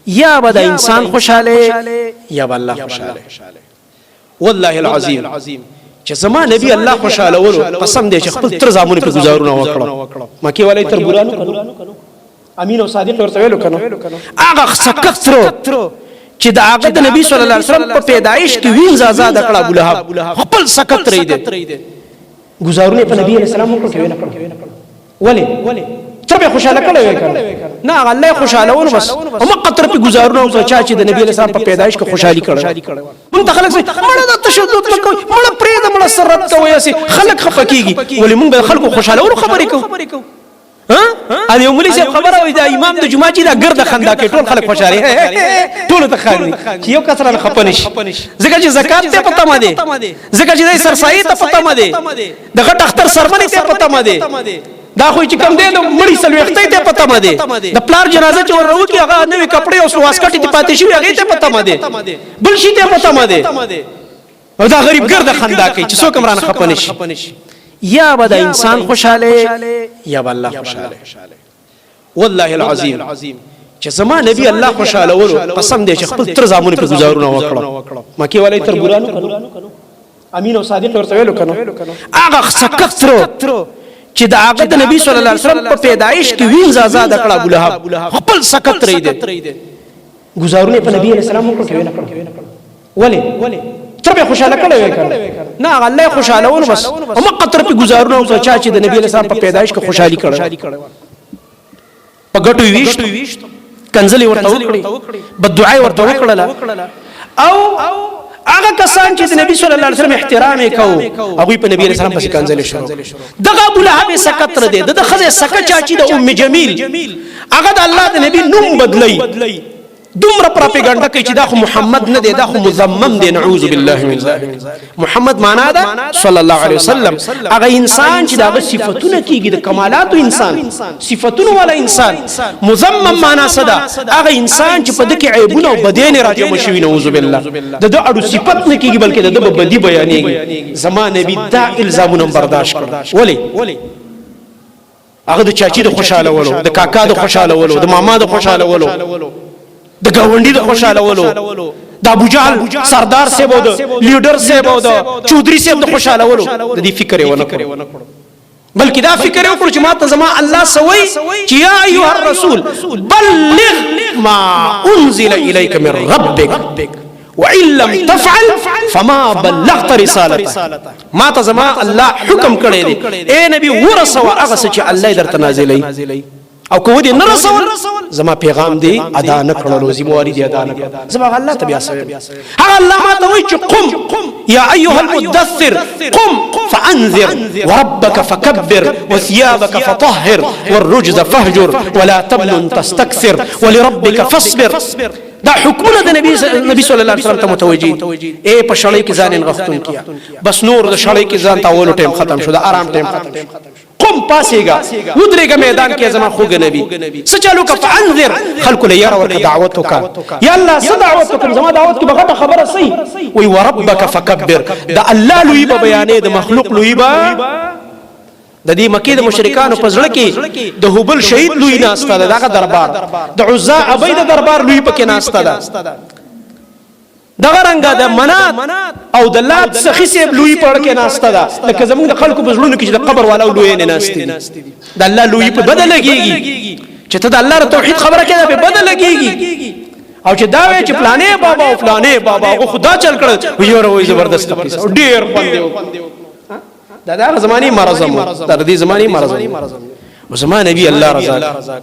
یا به د انسان خوشاله یا به الله خوشاله. والله العظیم چې زما نبی الله خوشاله ورو قسم دې چې خپل تر زامن په گزارونه وکړه مکه والے تر ګورانو امین او صادق ورته ویلو کنه هغه سکترو چې د هغه د نبی صلی الله علیه وسلم په پیدایش کې وینځ آزاد کړه ابو لهب خپل سکت رہی دي گزارونه په نبی علیہ السلام وکړه نه کړ ولی تر خوشاله کړه وای کنه نه الله خوشاله ونه بس هم قطر په گزارونه او چا چې د نبی علیہ السلام په پیدایش کې خوشحالي کړه مونږ ته خلک مړه د تشدد کوي مړه پرې د مړه سرت کوي سي خلک خفقيږي ولی مونږ به خلکو خوشاله ورو خبرې کوو ها ا دې عمرې سے خبره وي دا امام د جمعه چې دا ګرد خندا کې ټول خلک خوشاله ټول ته خالي چې یو کسره خپنش ځکه چې زکات ته پته ما دي ځکه چې سرسایي ته پته ما دي دغه ډاکټر سرمنې ته پته ما دي دا خو چې کم دی نو مړی سلوختې ته پته ما دي د پلار جنازه چې ورو کې هغه نوې کپڑے او واسکټ ته پاتې شي هغه ته پته ما دي بل شي ته پته ما دي او دا غریب ګرد خندا کوي چې څوک مرانه خپنش یا به د انسان خوشاله یا به الله خوشاله. والله العظیم چې زما نبی الله خوشاله ورو قسم دې چې خپل تر زامن په گزارونه وکړه مکه والے تر ګورانو امین او صادق ورته ویلو کنه هغه سکترو چې د هغه د نبی صلی الله علیه وسلم په پیدایش کې وینځ آزاد کړه ابو لهب خپل سکت رہی دي گزارونه په نبی علیہ السلام وکړه نه کړ ولی تر به خوشاله کړه وای کنه نه الله خوشاله ونه بس هم قطر په گزارونه او چا چې د نبی علیہ السلام په پیدایش کې خوشحالي کړه په ګټو ویشت کنځلې ورته وکړي بد دعای ورته وکړه او هغه کسان چې د نبی صلی الله علیه وسلم احترام وکاو هغه په نبی علیہ السلام پسې کنځلې شروع دغه ابو لهب سکت را دي د خزه سکه چاچی د ام جمیل هغه د الله د نبی نوم بدلی دومره پروپاګاندا کوي چې دا خو محمد نه دی دا خو مذمم دی نعوذ بالله من ذلک محمد معنا دا صلی الله علیه وسلم هغه انسان چې دا صفاتونه کیږي د کمالات انسان صفاتونه والا انسان مذمم معنا صدا هغه انسان چې په دغه عیبونه او بدین راځي مشوي نعوذ بالله د دې اړو صفات نه کیږي بلکې د بدی بیانېږي زمانه نبی دا الزامونه برداشت کړ ولی هغه د چاچی د خوشاله ولو د کاکا د خوشاله ولو د ماما د خوشاله ولو د گاونډي د خوشاله ولو د ابو جهل سردار سیبو د لیډر سیبو د چودري سیب د خوشاله ولو د دې فکر یې ونه کړ بلکې دا فکر یې وکړ چې ما ته زما الله سوي چې یا ایها الرسول بلغ ما انزل اليك من ربك وان لم تفعل فما بلغت رسالته ما ته زما الله حکم کړی دی اے نبی ورسوه هغه چې الله درته نازلای او کو دې نه رسول زما پیغام دی ادا نه کړلو ذمہواری دی ادا نه کړ زما الله ته بیا سوي هغه الله ما ته وایي چې قم یا ایها المدثر قم فانذر وربك فكبر وثيابك فطهر والرجز فاهجر ولا تمنن تستكثر ولربك فاصبر دا حکمونه د نبی صلی الله علیه وسلم ته متوجي اے په شړې کې ځان غختون کیا بس نور د شړې کې ځان تاولو ټیم ختم شو د آرام ټیم ختم شو قم پاسېګا ودرېګا میدان کې زما خوګ نبی سچالو کا فانذر خلق له ير ورته دعوت وکا یا الله صد دعوت وکم زما دعوت کې بغټه خبره سي وي وربك فكبر دا الله لوی به بیانې د مخلوق لوی به د دې مکه د مشرکانو په ځړ کې د هوبل شهید لوی ناسته ده دغه دربار د عزا ابید دربار لوی پکې ناسته ده دغه رنګه د منات او د لات سخی سیب لوی پړ کې ناسته ده لکه زموږ د خلکو په ځړونو کې د قبر والا لوی نه ناشته د الله لوی په بدل لګيږي چې ته د الله توحید خبره کې به بدل لګيږي او چې دا وی چې پلانې بابا او پلانې بابا خو خدا چل کړ وي زبردست او ډیر باندې دا زماني مرزم در دې زماني مرزم زمان نبی الله رضا